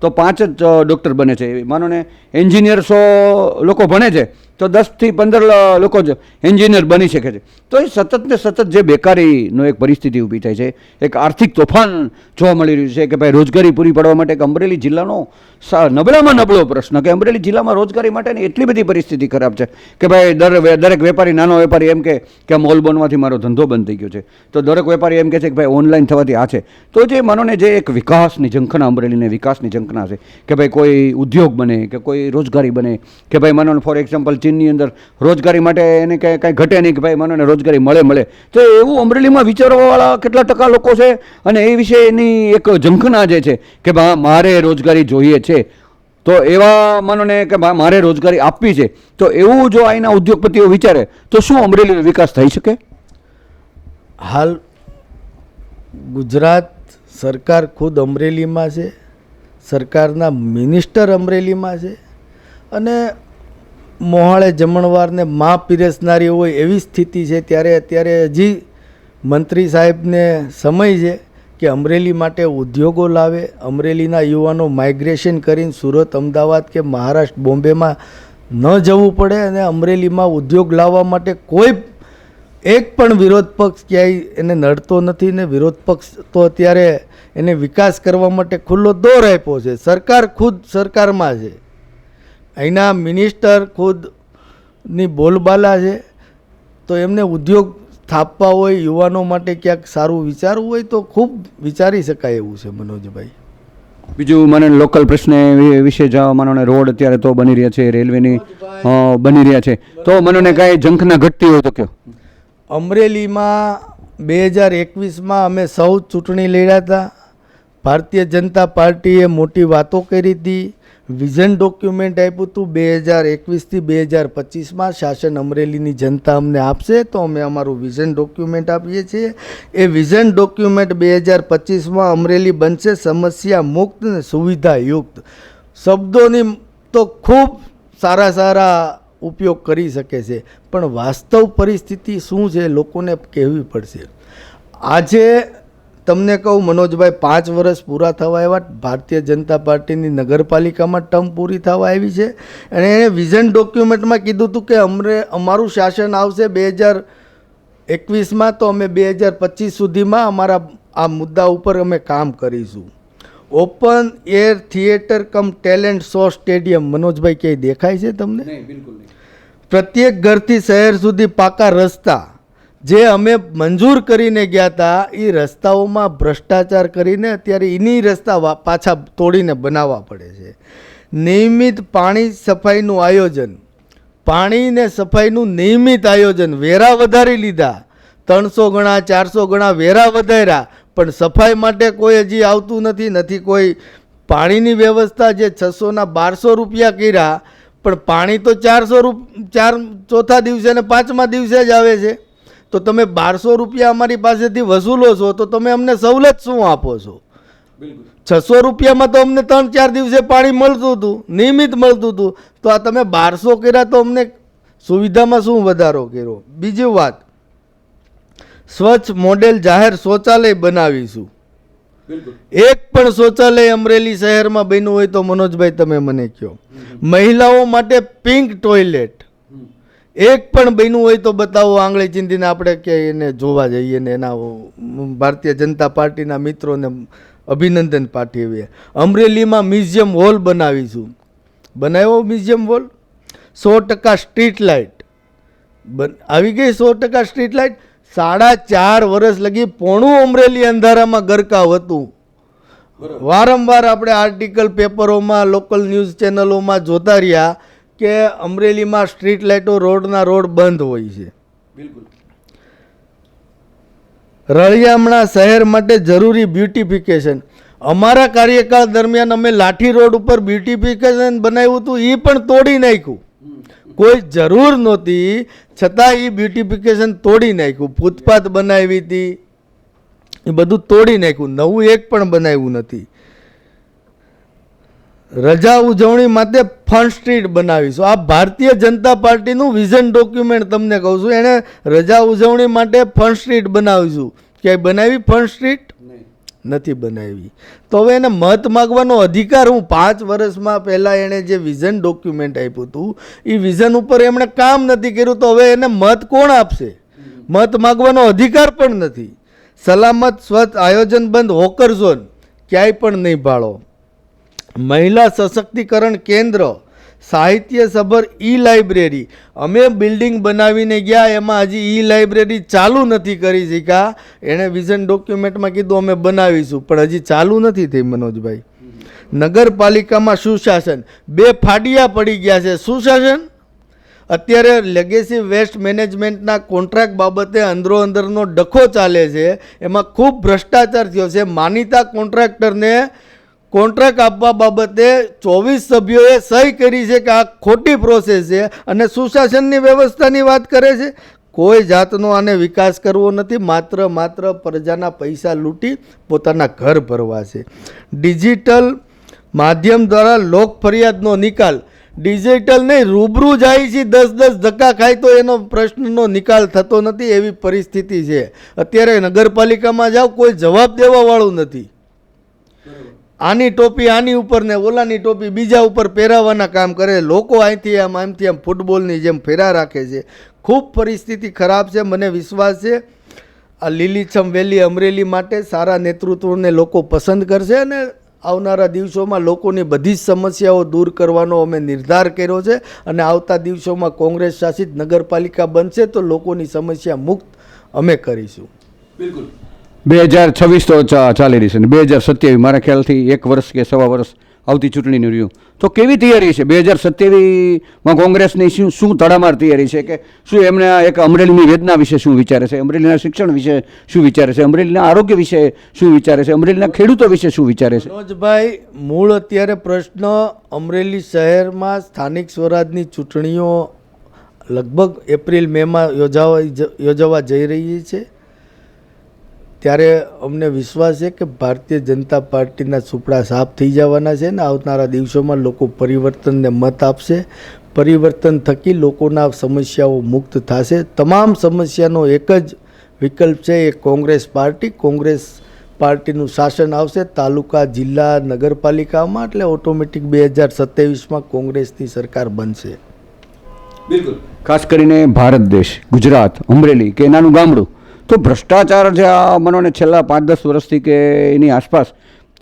તો 5 જ ડૉક્ટર બને છે. માનો ને એન્જિનિયર 100 લોકો ભણે છે તો 10 થી 15 લોકો જ એન્જિનિયર બની શકે છે. તો એ સતત ને સતત જે બેકારીનો એક પરિસ્થિતિ ઊભી થાય છે, એક આર્થિક તોફાન જોવા મળી રહ્યું છે કે ભાઈ રોજગારી પૂરી પાડવા માટે એક અમરેલી જિલ્લાનો નબળામાં નબળો પ્રશ્ન કે અમરેલી જિલ્લામાં રોજગારી માટેની એટલી બધી પરિસ્થિતિ ખરાબ છે કે ભાઈ દરેક વેપારી, નાનો વેપારી એમ કે મોલ બોનમાંથી મારો ધંધો બંધ થઈ ગયો છે, તો દરેક વેપારી એમ કહે છે કે ભાઈ ઓનલાઈન થવાથી આ છે. તો જે માનો ને જે એક વિકાસની ઝંખના, અમરેલીને વિકાસની ઝંખના છે કે ભાઈ કોઈ ઉદ્યોગ બને કે કોઈ રોજગારી બને કે ભાઈ માનો ફોર એક્ઝામ્પલ ચીનની અંદર રોજગારી માટે એને કાંઈ ઘટે નહીં કે ભાઈ માનો ને રોજગારી મળે, તો એવું અમરેલીમાં વિચારવાવાળા કેટલા ટકા લોકો છે અને એ વિશેની એક ઝંખના જે છે કે મારે રોજગારી જોઈએ છે, તો એવા માનો ને કે મારે રોજગારી આપવી છે, તો એવું જો અહીંના ઉદ્યોગપતિઓ વિચારે તો શું અમરેલીનો વિકાસ થઈ શકે? હાલ ગુજરાત સરકાર ખુદ અમરેલીમાં છે, સરકારના મિનિસ્ટર અમરેલીમાં છે અને મોહાળે જમણવારને મા પીરસનારી હોય એવી સ્થિતિ છે. ત્યારે અત્યારે હજી મંત્રી સાહેબને સમય છે કે અમરેલી માટે ઉદ્યોગો લાવે, અમરેલીના યુવાનો માઇગ્રેશન કરીને સુરત, અમદાવાદ કે મહારાષ્ટ્ર, બોમ્બેમાં ન જવું પડે અને અમરેલીમાં ઉદ્યોગ લાવવા માટે કોઈ એક પણ વિરોધ પક્ષ ક્યાંય એને નડતો નથી ને વિરોધ પક્ષ તો અત્યારે એને વિકાસ કરવા માટે ખુલ્લો દોર આપ્યો છે. સરકાર ખુદ સરકારમાં છે, અહીંના મિનિસ્ટર ખુદની બોલબાલા છે, તો એમને ઉદ્યોગ સ્થાપવા હોય, યુવાનો માટે ક્યાંક સારું વિચારવું હોય તો ખૂબ વિચારી શકાય એવું છે. મનોજભાઈ, બીજું મને લોકલ પ્રશ્ન વિશે જાઓ. માનો રોડ અત્યારે તો બની રહ્યા છે, રેલવેની બની રહ્યા છે, તો મને કાંઈ ઝંખના ઘટતી હોય તો કયો? અમરેલીમાં 2021માં અમે સૌ ચૂંટણી લડ્યા હતા. ભારતીય જનતા પાર્ટીએ મોટી વાતો કરી હતી, વિઝન ડોક્યુમેન્ટ આપ્યું હતું 2021થી 2025માં શાસન અમરેલીની જનતા અમને આપશે તો અમે અમારું વિઝન ડોક્યુમેન્ટ આપીએ છીએ. એ વિઝન ડોક્યુમેન્ટ 2025માં અમરેલી બનશે સમસ્યા મુક્ત ને સુવિધાયુક્ત. શબ્દોની તો ખૂબ સારા ઉપયોગ કરી શકે છે, પણ વાસ્તવ પરિસ્થિતિ શું છે લોકોને કહેવી પડશે. આજે તમને કહું મનોજભાઈ, 5 વર્ષ પૂરા થવા આવ્યા, ભારતીય જનતા પાર્ટીની નગરપાલિકામાં ટર્મ પૂરી થવા આવી છે અને એણે વિઝન ડોક્યુમેન્ટમાં કીધું હતું કે અમારું શાસન આવશે 2021માં, તો અમે 2025 સુધીમાં અમારા આ મુદ્દા ઉપર અમે કામ કરીશું. ઓપન એર થિયેટર કમ ટેલેન્ટ શો સ્ટેડિયમ મનોજભાઈ ક્યાંય દેખાય છે તમને? બિલકુલ નહીં. પ્રત્યેક ઘરથી શહેર સુધી પાકા રસ્તા જે અમે મંજૂર કરીને ગયા હતા, એ રસ્તાઓમાં ભ્રષ્ટાચાર કરીને અત્યારે એની રસ્તા પાછા તોડીને બનાવવા પડે છે. નિયમિત પાણી સફાઈનું આયોજન, પાણી ને સફાઈનું નિયમિત આયોજન, વેરા વધારી લીધા, 300 ગણા 400 ગણા વેરા વધાર્યા, પણ સફાઈ માટે કોઈ હજી આવતું નથી. કોઈ પાણીની વ્યવસ્થા જે 600ના 1200 રૂપિયા કર્યા, પણ પાણી તો 400 ચોથા દિવસે ને 5મા દિવસે જ આવે છે. તો તમે 1200 રૂપિયા અમારી પાસેથી વસૂલો છો તો તમે અમને સવલત શું આપો છો? 600 રૂપિયામાં તો અમને 3-4 દિવસે પાણી મળતું હતું, નિયમિત મળતું હતું, તો આ તમે 1200 કર્યા તો અમને સુવિધામાં શું વધારો કર્યો? બીજી વાત, સ્વચ્છ મોડેલ જાહેર શૌચાલય બનાવીશું. એક પણ શૌચાલય અમરેલી શહેરમાં બન્યું હોય તો મનોજભાઈ તમે મને કહો. મહિલાઓ માટે પિંક ટોયલેટ એક પણ બન્યું હોય તો બતાવો, આંગળી ચીંધીને આપણે કે એને જોવા જઈએ ને એના ભારતીય જનતા પાર્ટીના મિત્રોને અભિનંદન પાઠવીએ. અમરેલીમાં મ્યુઝિયમ હોલ બનાવીશું. બનાવ્યો મ્યુઝિયમ હોલ? 100% સ્ટ્રીટ લાઇટ આવી ગઈ. 100% સ્ટ્રીટ લાઇટ. 4.5 વર્ષ લગી પોણું અમરેલી અંધારામાં ગરકાવ હતું. વારંવાર આપણે આર્ટિકલ પેપરોમાં, લોકલ ન્યૂઝ ચેનલોમાં જોતા રહ્યા કે અમરેલીમાં સ્ટ્રીટ લાઇટો રોડના રોડ બંધ હોય છે. બિલકુલ. રળિયામણા શહેર માટે જરૂરી બ્યુટિફિકેશન. અમારા કાર્યકાળ દરમિયાન અમે લાઠી રોડ ઉપર બ્યુટિફિકેશન બનાવ્યું હતું, એ પણ તોડી નાખ્યું. કોઈ જરૂર નહોતી છતાં એ બ્યુટિફિકેશન તોડી નાખ્યું. ફૂટપાથ બનાવી હતી, એ બધું તોડી નાખ્યું, નવું એક પણ બનાવ્યું નથી. રજા ઉજવણી માટે ફન સ્ટ્રીટ બનાવીશું. આ ભારતીય જનતા પાર્ટીનું વિઝન ડોક્યુમેન્ટ તમને કહું છું. એણે રજા ઉજવણી માટે ફન સ્ટ્રીટ બનાવીશું. ક્યાંય બનાવી ફન સ્ટ્રીટ? નથી બનાવી. તો હવે એને મત માગવાનો અધિકાર, હું 5 વર્ષમાં પહેલાં એણે જે વિઝન ડોક્યુમેન્ટ આપ્યું હતું એ વિઝન ઉપર એમણે કામ નથી કર્યું, તો હવે એને મત કોણ આપશે? મત માગવાનો અધિકાર પણ નથી. સલામત સ્વચ્છ આયોજનબંધ હોકર ઝોન ક્યાંય પણ નહીં ભાળો. મહિલા સશક્તિકરણ કેન્દ્ર, સાહિત્ય સભર ઈ લાઇબ્રેરી, અમે બિલ્ડિંગ બનાવીને ગયા, એમાં હજી ઈ લાઇબ્રેરી ચાલુ નથી કરી શક્યા. એણે વિઝન ડોક્યુમેન્ટમાં કીધું અમે બનાવીશું, પણ હજી ચાલુ નથી થઈ. મનોજભાઈ, નગરપાલિકામાં સુશાસન, 2 ફાડિયા પડી ગયા છે. સુશાસન અત્યારે લેગેસી વેસ્ટ મેનેજમેન્ટના કોન્ટ્રાક્ટ બાબતે અંદરોઅંદરનો ડખો ચાલે છે, એમાં ખૂબ ભ્રષ્ટાચાર થયો છે. માનીતા કોન્ટ્રાક્ટરને કોન્ટ્રાક્ટ આપવા બાબતે 24 સભ્યોએ સહી કરી છે કે આ ખોટી પ્રોસેસ છે, અને સુશાસનની વ્યવસ્થાની વાત કરે છે. કોઈ જાતનો આને વિકાસ કરવો નથી, માત્ર પ્રજાના પૈસા લૂંટી પોતાના ઘર ભરવા છે. ડિજિટલ માધ્યમ દ્વારા લોક ફરિયાદનો નિકાલ, ડિજિટલ નહીં, રૂબરૂ જાય છે, 10 ધક્કા ખાય તો એનો પ્રશ્નનો નિકાલ થતો નથી, એવી પરિસ્થિતિ છે. અત્યારે નગરપાલિકામાં જાઓ, કોઈ જવાબ દેવાવાળું નથી. આની ટોપી આની ઉપર ને ઓલાની ટોપી બીજા ઉપર પહેરાવવાના કામ કરે. લોકો અહીંથી આમ ફૂટબોલની જેમ ફેરા રાખે છે. ખૂબ પરિસ્થિતિ ખરાબ છે. મને વિશ્વાસ છે આ લીલીછમ વેલી અમરેલી માટે સારા નેતૃત્વને લોકો પસંદ કરશે, અને આવનારા દિવસોમાં લોકોની બધી જ સમસ્યાઓ દૂર કરવાનો અમે નિર્ધાર કર્યો છે, અને આવતા દિવસોમાં કોંગ્રેસ શાસિત નગરપાલિકા બનશે તો લોકોની સમસ્યા મુક્ત અમે કરીશું. બિલકુલ. 2026 તો ચાલી રહી છે ને 2027 મારા ખ્યાલથી 1 વર્ષ કે 1.25 વર્ષ આવતી ચૂંટણીનું રહ્યું, તો કેવી તૈયારી છે 2027માં કોંગ્રેસની? શું તડામાર તૈયારી છે? કે શું એમને એક અમરેલીની વેદના વિશે શું વિચારે છે, અમરેલીના શિક્ષણ વિશે શું વિચારે છે, અમરેલીના આરોગ્ય વિશે શું વિચારે છે, અમરેલીના ખેડૂતો વિશે શું વિચારે છે? મનોજભાઈ, મૂળ અત્યારે પ્રશ્ન અમરેલી શહેરમાં સ્થાનિક સ્વરાજની ચૂંટણીઓ લગભગ એપ્રિલ મેમાં યોજાવા જઈ રહી છે. ત્યારે અમને વિશ્વાસ છે કે ભારતીય જનતા પાર્ટીના સુપડા સાફ થઈ જવાના છે, ને આવનારા દિવસોમાં લોકો પરિવર્તનને મત આપશે. પરિવર્તન થકી લોકોના સમસ્યાઓ મુક્ત થશે. તમામ સમસ્યાનો એક જ વિકલ્પ છે, એ કોંગ્રેસ પાર્ટી. કોંગ્રેસ પાર્ટીનું શાસન આવશે તાલુકા, જિલ્લા, નગરપાલિકામાં, એટલે ઓટોમેટિક 2027માં કોંગ્રેસની સરકાર બનશે. બિલકુલ. ખાસ કરીને ભારત દેશ, ગુજરાત, અમરેલી કે નાનું ગામડું, તો ભ્રષ્ટાચાર જે આ મનોને છેલ્લા 5-10 વર્ષથી કે એની આસપાસ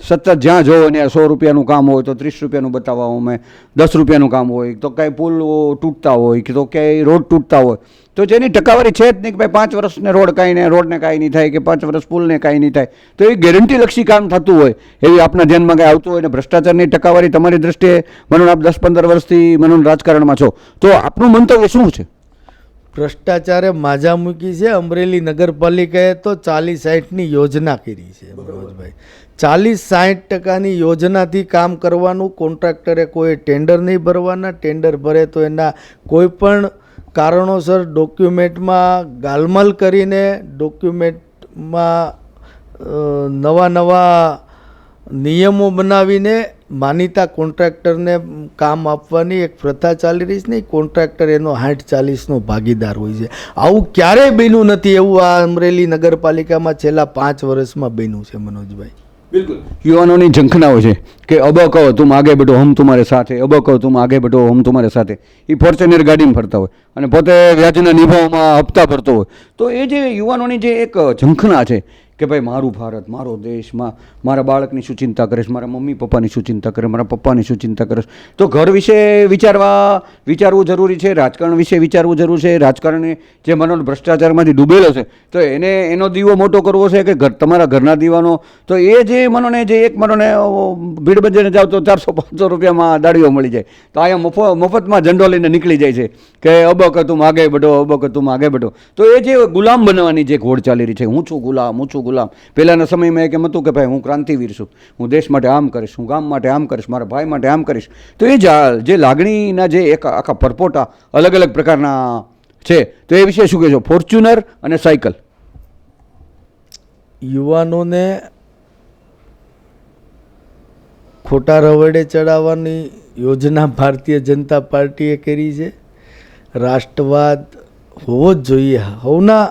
સતત જ્યાં જોવો ને 100 રૂપિયાનું કામ હોય તો 30 રૂપિયાનું બતાવવા અમે, 10 રૂપિયાનું કામ હોય તો કાંઈ પુલ તૂટતા હોય કે તો ક્યાંય રોડ તૂટતા હોય, તો જેની ટકાવારી છે જ નહીં કે ભાઈ 5 વર્ષને રોડ કાંઈ ને રોડને કાંઈ નહીં થાય કે 5 વર્ષ પુલને કાંઈ નહીં થાય, તો એ ગેરંટીલક્ષી કામ થતું હોય એવી આપના ધ્યાનમાં કાંઈ આવતું હોય ને ભ્રષ્ટાચારની ટકાવારી તમારી દ્રષ્ટિએ મનોન આપ 10-15 વર્ષથી મનોન રાજકારણમાં છો, તો આપનું મંતવ્ય શું છે? ભ્રષ્ટાચારે માજા મૂકી છે. અમરેલી નગરપાલિકાએ તો 40-60ની યોજના કરી છે મનોજભાઈ. 40-60% યોજનાથી કામ કરવાનું. કોન્ટ્રાક્ટરે કોઈ ટેન્ડર નહીં ભરવાના. ટેન્ડર ભરે તો એના કોઈ પણ કારણોસર ડોક્યુમેન્ટમાં ગાલમલ કરીને ડોક્યુમેન્ટમાં નવા નિયમો બનાવીને માનીતા કોન્ટ્રાક્ટરને કામ આપવાની એક પ્રથા ચાલી રહી છે. ને કોન્ટ્રાક્ટર એનો 60-40નો ભાગીદાર હોય છે. આવું ક્યારેય બન્યું નથી, એવું આ અમરેલી નગરપાલિકામાં છેલ્લા 5 વર્ષમાં બન્યું છે મનોજભાઈ. બિલકુલ. યુવાનોની ઝંખનાઓ છે કે અબ કહો તુમ આગે બઢો હમ તુમારે સાથે, અબ કહો તુમ આગે બઢો હમ તુમારે સાથે. એ ફોર્ચ્યુનર ગાડીમાં ફરતા હોય અને પોતે વ્યાજના નિભાવમાં હપ્તા ભરતો હોય, તો એ જે યુવાનોની જે એક ઝંખના છે કે ભાઈ મારું ભારત, મારો દેશ, મારા બાળકની શું ચિંતા કરીશ, મારા મમ્મી પપ્પાની શું ચિંતા કરે, મારા પપ્પાની શું ચિંતા કરે, તો ઘર વિશે વિચારવું જરૂરી છે, રાજકારણ વિશે વિચારવું જરૂરી છે. રાજકારણ જે મનોન ભ્રષ્ટાચારમાંથી ડૂબેલો છે તો એનો દીવો મોટો કરવો છે કે તમારા ઘરના દીવાનો, તો એ જે મનોને જે એક મનોને ભીડ બંધીને જાવ તો 400-500 રૂપિયામાં દાડીઓ મળી જાય, તો અહીંયા મફતમાં ઝંડો લઈને નીકળી જાય છે કે અબ કે તુમ આગે બઢો, અબ કે તુમ આગે બઢો. તો એ જે ગુલામ બનવાની જે ઘોડ ચાલી રહી છે, હું છું ગુલામ, હું છું ગુલામ. પહેલાંના સમયમાં એમ હતું કે ભાઈ હું ક્રાંતિવીર છું, હું દેશ માટે આમ કરીશ, હું ગામ માટે આમ કરીશ, મારા ભાઈ માટે આમ કરીશ. તો એ જે લાગણીના જે એક આખા પરપોટા અલગ અલગ પ્રકારના છે, તો એ વિશે શું કહેશો? ફોર્ચ્યુનર અને સાયકલ યુવાનોને ખોટા રવડે ચડાવવાની યોજના ભારતીય જનતા પાર્ટીએ કરી છે. રાષ્ટ્રવાદ હોવો જ જોઈએ. હવના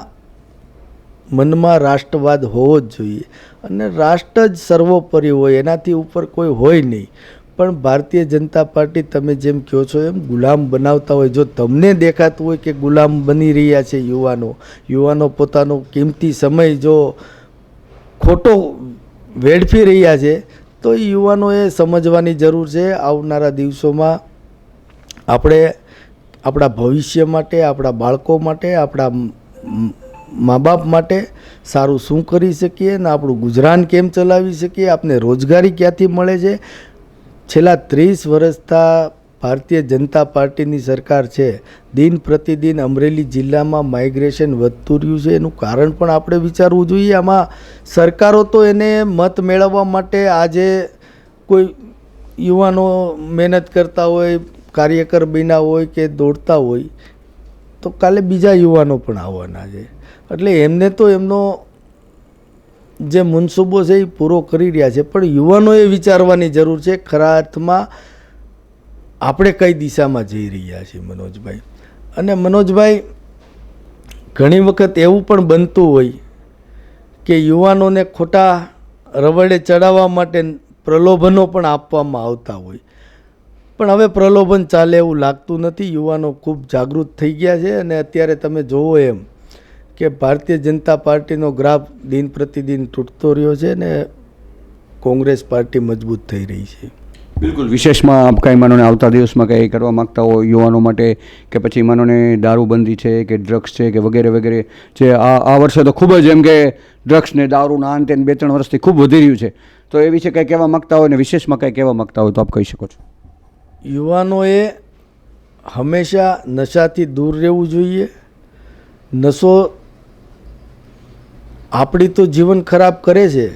મનમાં રાષ્ટ્રવાદ હોવો જ જોઈએ અને રાષ્ટ્ર જ સર્વોપરી હોય, એનાથી ઉપર કોઈ હોય નહીં. પણ ભારતીય જનતા પાર્ટી તમે જેમ કહો છો એમ ગુલામ બનાવતા હોય. જો તમને દેખાતું હોય કે ગુલામ બની રહ્યા છે યુવાનો પોતાનો કિંમતી સમય જો ખોટો વેડફી રહ્યા છે, તો એ યુવાનોએ સમજવાની જરૂર છે. આવનારા દિવસોમાં આપણે આપણા ભવિષ્ય માટે, આપણા બાળકો માટે, આપણા મા બાપ માટે સારું શું કરી શકીએ ને આપણું ગુજરાન કેમ ચલાવી શકીએ, આપને રોજગારી ક્યાંથી મળે છે. છેલ્લા 30 વર્ષથી ભારતીય જનતા પાર્ટીની સરકાર છે. દિન પ્રતિદિન અમરેલી જિલ્લામાં માઇગ્રેશન વધતું રહ્યું છે. એનું કારણ પણ આપણે વિચારવું જોઈએ. આમાં સરકારો તો એને મત મેળવવા માટે આજે કોઈ યુવાનો મહેનત કરતા હોય, કાર્યકર બન્યા હોય કે દોડતા હોય, તો કાલે બીજા યુવાનો પણ આવવાના છે. એટલે એમને તો એમનો જે મનસૂબો છે એ પૂરો કરી રહ્યા છે, પણ યુવાનોએ વિચારવાની જરૂર છે ખરા અર્થમાં આપણે કઈ દિશામાં જઈ રહ્યા છીએ મનોજભાઈ. અને મનોજભાઈ, ઘણી વખત એવું પણ બનતું હોય કે યુવાનોને ખોટા રવડે ચડાવવા માટે પ્રલોભનો પણ આપવામાં આવતા હોય, પણ હવે પ્રલોભન ચાલે એવું લાગતું નથી. યુવાનો ખૂબ જાગૃત થઈ ગયા છે અને અત્યારે તમે જોવો એમ કે ભારતીય જનતા પાર્ટીનો ગ્રાફ દિન પ્રતિદિન તૂટતો રહ્યો છે ને કોંગ્રેસ પાર્ટી મજબૂત થઈ રહી છે. બિલકુલ. વિશેષમાં આપ કાંઈ માનોને આવતા દિવસમાં કંઈ કરવા માગતા હો યુવાનો માટે, કે પછી માનોને દારૂબંધી છે કે ડ્રગ્સ છે કે વગેરે વગેરે, જે આ વર્ષે તો ખૂબ જ એમ કે ડ્રગ્સ ને દારૂના અંતે 2-3 વર્ષથી ખૂબ વધી રહ્યું છે, તો એ વિશે કંઈ કહેવા માગતા હોય ને વિશેષમાં કંઈ કહેવા માગતા હોય તો આપ કહી શકો છો. યુવાનોએ હંમેશા નશાથી દૂર રહેવું જોઈએ. નશો આપણી તો જીવન ખરાબ કરે છે,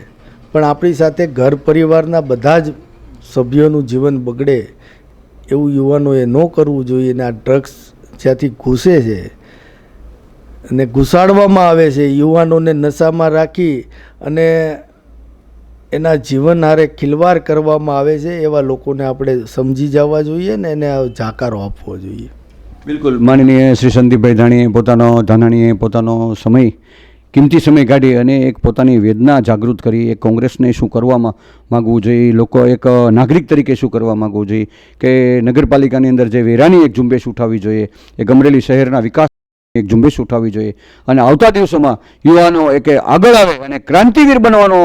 પણ આપણી સાથે ઘર પરિવારના બધા જ સભ્યોનું જીવન બગડે એવું યુવાનોએ ન કરવું જોઈએ. અને આ ડ્રગ્સ જ્યાંથી ઘૂસે છે અને ઘુસાડવામાં આવે છે, યુવાનોને નશામાં રાખી અને એના જીવન હારે ખિલવાડ કરવામાં આવે છે, એવા લોકોને આપણે સમજી જવા જોઈએ ને એને જાકારો આપવો જોઈએ. બિલકુલ. માનનીય શ્રી સંદીપભાઈ ધાનાણીએ પોતાનો સમય, કિંમતી સમય કાઢી અને એક પોતાની વેદના જાગૃત કરી, એક કોંગ્રેસને શું કરવામાં માગવું જોઈએ, લોકો એક નાગરિક તરીકે શું કરવા માગવું જોઈએ, કે નગરપાલિકાની અંદર જે વેરાની એક ઝુંબેશ ઉઠાવવી જોઈએ, એક અમરેલી શહેરના વિકાસ એક ઝુંબેશ ઉઠાવવી જોઈએ, અને આવતા દિવસોમાં યુવાનો એક આગળ આવે અને ક્રાંતિવીર બનવાનો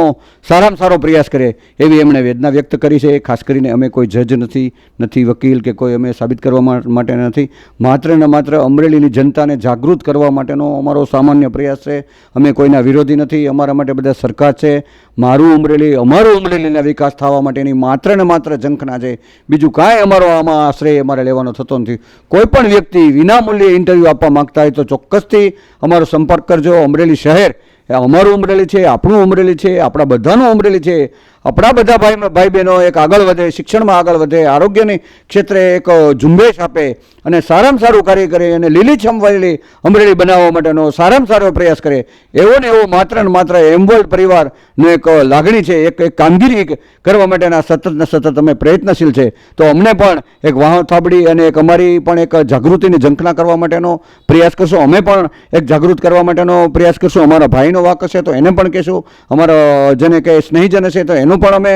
સારામાં સારો પ્રયાસ કરે એવી એમણે વેદના વ્યક્ત કરી છે. ખાસ કરીને અમે કોઈ જજ નથી વકીલ કે કોઈ અમે સાબિત કરવા માટે નથી, માત્ર ને માત્ર અમરેલીની જનતાને જાગૃત કરવા માટેનો અમારો સામાન્ય પ્રયાસ છે. અમે કોઈના વિરોધી નથી. અમારા માટે બધા સરકાર છે. અમારું અમરેલીના વિકાસ થવા માટેની માત્ર ને માત્ર ઝંખના છે. બીજું કાંઈ અમારો આમાં આશ્રય અમારે લેવાનો થતો નથી. કોઈ પણ વ્યક્તિ વિનામૂલ્યે ઇન્ટરવ્યૂ આપવા માગતા હોય તો ચોક્કસથી અમારો સંપર્ક કરજો. અમરેલી શહેર એ અમારું અમરેલી છે, આપણું અમરેલી છે, આપણા બધાનું અમરેલી છે. આપણા બધા ભાઈ બહેનો એક આગળ વધે, શિક્ષણમાં આગળ વધે, આરોગ્યની ક્ષેત્રે એક ઝુંબેશ આપે અને સારામાં સારું કાર્ય કરે અને લીલીછમ વાળી અમરેલી બનાવવા માટેનો સારામાં સારો પ્રયાસ કરે એવો ને એવો માત્ર ને માત્ર એમવર્લ્ડ પરિવારનો એક લાગણી છે, એક કામગીરી કરવા માટેના સતત ને સતત અમે પ્રયત્નશીલ છે. તો અમને પણ એક વાહ થાબડી અને એક અમારી પણ એક જાગૃતિની ઝંખના કરવા માટેનો પ્રયાસ કરશું. અમે પણ એક જાગૃત કરવા માટેનો પ્રયાસ કરશું. અમારા ભાઈનો વાક હશે તો એને પણ કહેશું, અમારા જેને કે સ્નેહીજન હશે તો એનું પણ અમે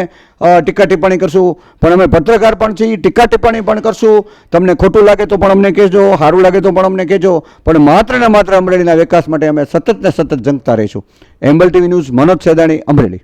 ટીકા ટિપ્પણી કરશું. પણ અમે પત્રકાર પણ છીએ, ટીકા ટિપ્પણી પણ કરશું. તમને ખોટું લાગે તો પણ અમને કહેજો, સારું લાગે તો પણ અમને કહેજો, પણ માત્ર ને માત્ર અમરેલીના વિકાસ માટે અમે સતત ને સતત ઝંખતા રહીશું. એમ્બલ ટીવી ન્યૂઝ, મનોજ સેદાણી, અમરેલી.